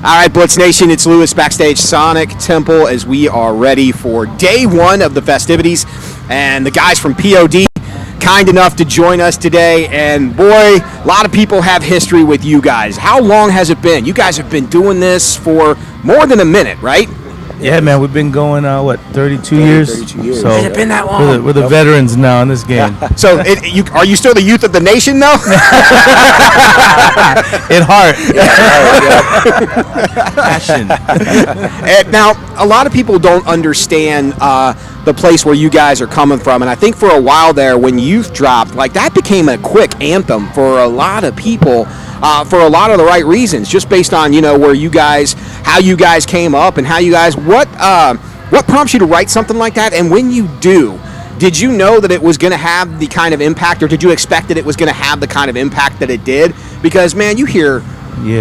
All right, Blitz Nation, it's Lewis backstage Sonic Temple as we are ready for day one of the festivities. And the guys from P.O.D. kind enough to join us today. And boy, a lot of people have history with you guys. How long has it been? You guys have been doing this for more than a minute, right? Yeah, man, we've been going, 32 years? 32 years. So Has it been that long? We're the veterans now in this game. So are you still the youth of the nation, though? In heart. Passion. And now, a lot of people don't understand the place where you guys are coming from. And I think for a while there, when youth dropped, like that became a quick anthem for a lot of people. For a lot of the right reasons, just based on where you guys, how you guys came up, and how you guys what prompts you to write something like that, and when you do, did you know that it was going to have the kind of impact, or did you expect that it was going to have the kind of impact that it did? Because man, you hear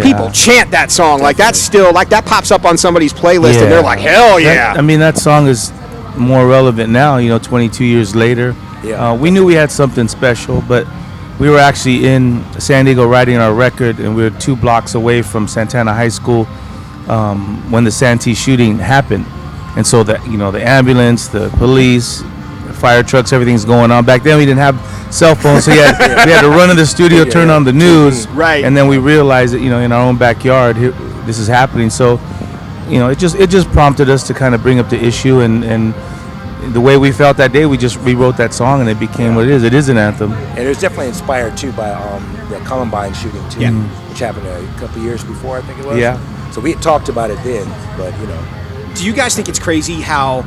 people chant that song. Like that's still like that pops up on somebody's playlist, and they're like, hell yeah! That song is more relevant now. 22 years later. Yeah, we knew we had something special, but we were actually in San Diego writing our record, and we were 2 blocks away from Santana High School when the Santee shooting happened. And so the ambulance, the police, the fire trucks, everything's going on. Back then we didn't have cell phones, so we had to run in the studio, turn on the news, right? And then we realized that in our own backyard this is happening. So it just prompted us to kind of bring up the issue, and the way we felt that day, we just rewrote that song, and it became what it is. It is an anthem. And it was definitely inspired, too, by the Columbine shooting, too, which happened a couple years before, I think it was. Yeah. So we had talked about it then, but, Do you guys think it's crazy how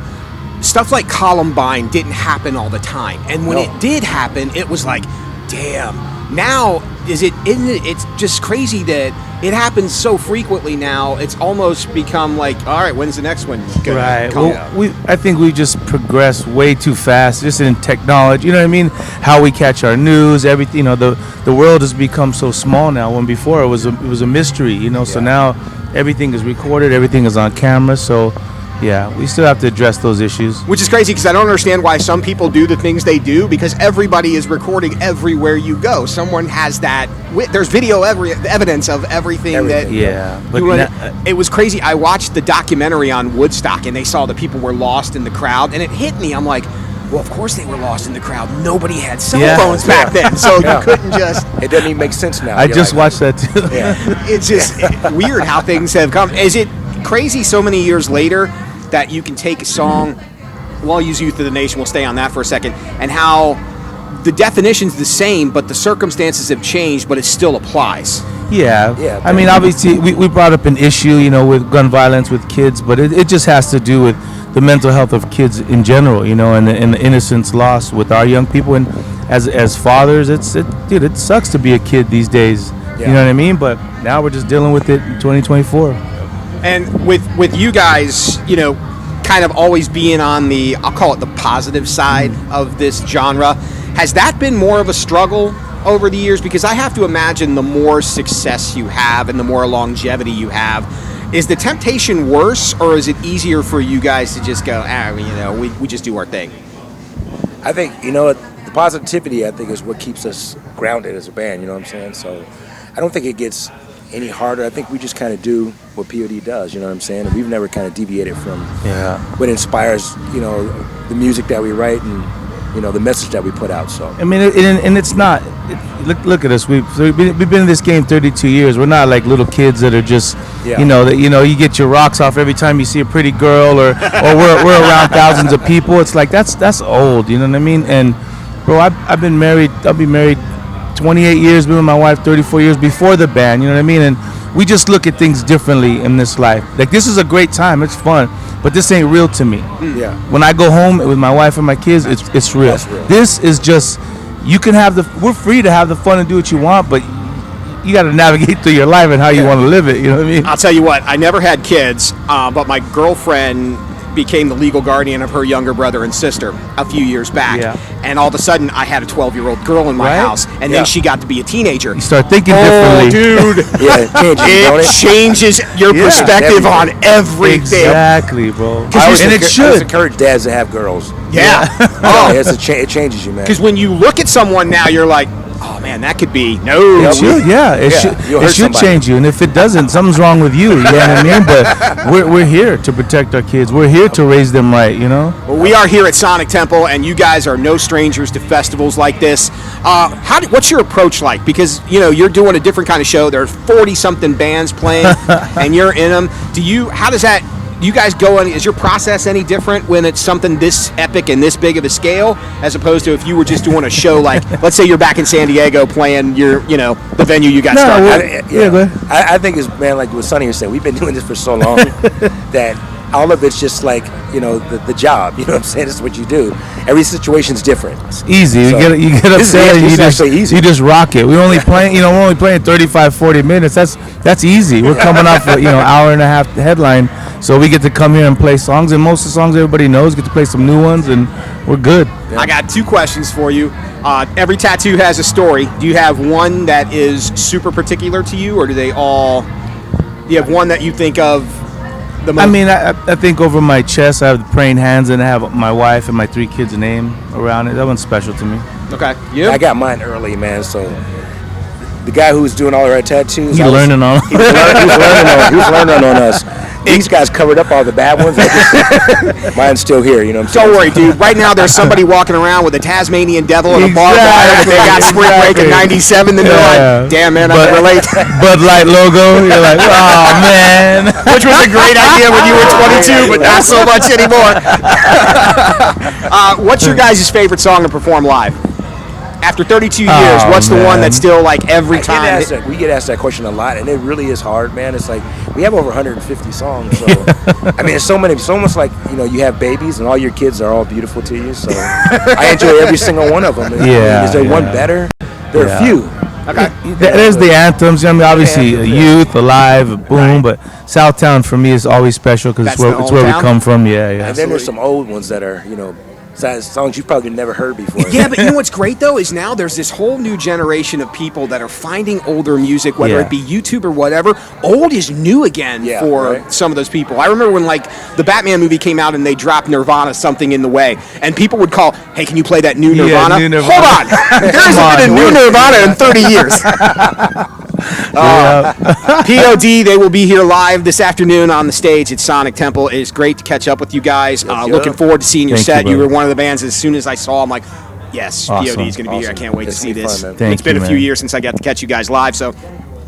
stuff like Columbine didn't happen all the time? And when it did happen, it was like, damn. Now, isn't it? It's just crazy that it happens so frequently now. It's almost become like, all right, when's the next one gonna come out? I think we just progressed way too fast, just in technology. You know what I mean? How we catch our news, everything. The world has become so small now. When before it was a mystery. So now everything is recorded, everything is on camera. So yeah, we still have to address those issues. Which is crazy, because I don't understand why some people do the things they do, because everybody is recording everywhere you go. Someone has that. There's video evidence of everything that. Yeah. But it was crazy. I watched the documentary on Woodstock, and they saw that people were lost in the crowd, and it hit me. I'm like, well, of course they were lost in the crowd. Nobody had cell phones back then, so you couldn't just. It doesn't even make sense now. I just watched that too. It's just weird how things have come. Is it crazy so many years later that you can take a song, we'll use Youth of the Nation, we'll stay on that for a second, and how the definition's the same, but the circumstances have changed, but it still applies? Yeah. I mean, obviously, we brought up an issue, with gun violence with kids, but it just has to do with the mental health of kids in general, and the innocence lost with our young people. And as fathers, it sucks to be a kid these days. Yeah. You know what I mean? But now we're just dealing with it in 2024. And with you guys, kind of always being on the, I'll call it the positive side of this genre, has that been more of a struggle over the years? Because I have to imagine the more success you have and the more longevity you have, is the temptation worse, or is it easier for you guys to just go, we just do our thing? I think, the positivity, I think, is what keeps us grounded as a band, you know what I'm saying? So I don't think it gets any harder. I think we just kind of do what P.O.D. does, you know what I'm saying? And we've never kind of deviated from what inspires, the music that we write and, the message that we put out. So I mean, and it's not. Look at us. We've been in this game 32 years. We're not like little kids that are just, you get your rocks off every time you see a pretty girl, or we're around thousands of people. It's like that's old. You know what I mean? And bro, I've been married. I'll be married 28 years. Been with my wife 34 years before the band. You know what I mean? And we just look at things differently in this life. Like, this is a great time. It's fun. But this ain't real to me. Yeah. When I go home with my wife and my kids, it's real. That's real. This is just, we're free to have the fun and do what you want, but you got to navigate through your life and how you want to live it. You know what I mean? I'll tell you what, I never had kids, but my girlfriend became the legal guardian of her younger brother and sister a few years back. Yeah. And all of a sudden, I had a 12-year-old girl in my house, and then she got to be a teenager. You start thinking differently. Dude. It changes your perspective on everything. Exactly, bro. And it should. I always encourage dads to have girls. Yeah. It changes you, man. Because when you look at someone now, you're like, Oh man, that could be It should, it should change you, and if it doesn't, something's wrong with you. You know what I mean? But we're here to protect our kids. We're here to raise them right. You know. Well, we are here at Sonic Temple, and you guys are no strangers to festivals like this. What's your approach like? Because you're doing a different kind of show. There are 40-something bands playing, and you're in them. How does that? Do you guys go on? Is your process any different when it's something this epic and this big of a scale, as opposed to if you were just doing a show like, let's say you're back in San Diego playing the venue you got started? I think it's, man, like what Sonny was saying, we've been doing this for so long that all of it's just like the job. You know what I'm saying? This is what you do. Every situation's different. It's easy. So, you get upset and you just rock it. We're only playing 35, 40 minutes. That's easy. We're coming off hour and a half headline. So we get to come here and play songs, and most of the songs everybody knows, get to play some new ones, and we're good. Yeah. I got 2 questions for you. Every tattoo has a story. Do you have one that is super particular to you, or do you have one that you think of the most? I mean, I think over my chest I have the praying hands, and I have my wife and my 3 kids' name around it. That one's special to me. Okay. Yeah. I got mine early, man, so the guy who was doing all our tattoos, he was learning on us. These guys covered up all the bad ones. Mine's still here, you know what I'm saying? Don't worry, dude. Right now, there's somebody walking around with a Tasmanian devil and a barbed wire that they got spring break in '97. Then they're like, "Damn, man, I can relate." Bud Light logo. You're like, "Oh man," which was a great idea when you were 22, but not so much anymore. What's your guys' favorite song to perform live? After 32 years, what's the one that's still like every time? We get asked that question a lot, and it really is hard, man. It's like we have over 150 songs, so I mean, it's so many. It's almost like you have babies, and all your kids are all beautiful to you. So I enjoy every single one of them. Is there one better? There are a few. Okay. There's the anthems. I mean, obviously, Youth, Alive, Boom, but Southtown for me is always special because it's where we come from. Yeah. And then there's some old ones that are songs you've probably never heard before. Yeah, but you know what's great though is now there's this whole new generation of people that are finding older music, whether it be YouTube or whatever. Old is new again for some of those people. I remember when the Batman movie came out and they dropped Nirvana, Something in the Way, and people would call, "Hey, can you play that new Nirvana?" New Nirvana. Hold on, there hasn't been a new Nirvana in 30 years. P.O.D. They will be here live this afternoon on the stage at Sonic Temple. It is great to catch up with you guys. Looking forward to seeing your set. You were one of the bands. As soon as I saw, I'm like, yes, awesome. P.O.D. is going to be here. I can't wait to see this. It's been a few years since I got to catch you guys live, so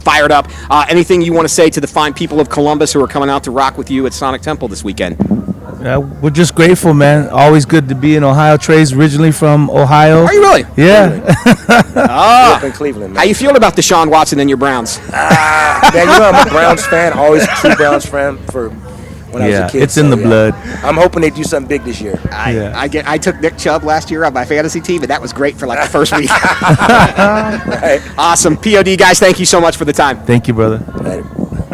fired up. Anything you want to say to the fine people of Columbus who are coming out to rock with you at Sonic Temple this weekend? We're just grateful, man. Always good to be in Ohio. Trey's originally from Ohio. Are you really? Yeah. Up in Cleveland, man. How you feeling about Deshaun Watson and your Browns? Man, I'm a Browns fan. Always a true Browns fan for when I was a kid. It's in the blood. I'm hoping they do something big this year. I took Nick Chubb last year on my fantasy team, and that was great for the first week. Right. Awesome. P.O.D. guys, thank you so much for the time. Thank you, brother. Later.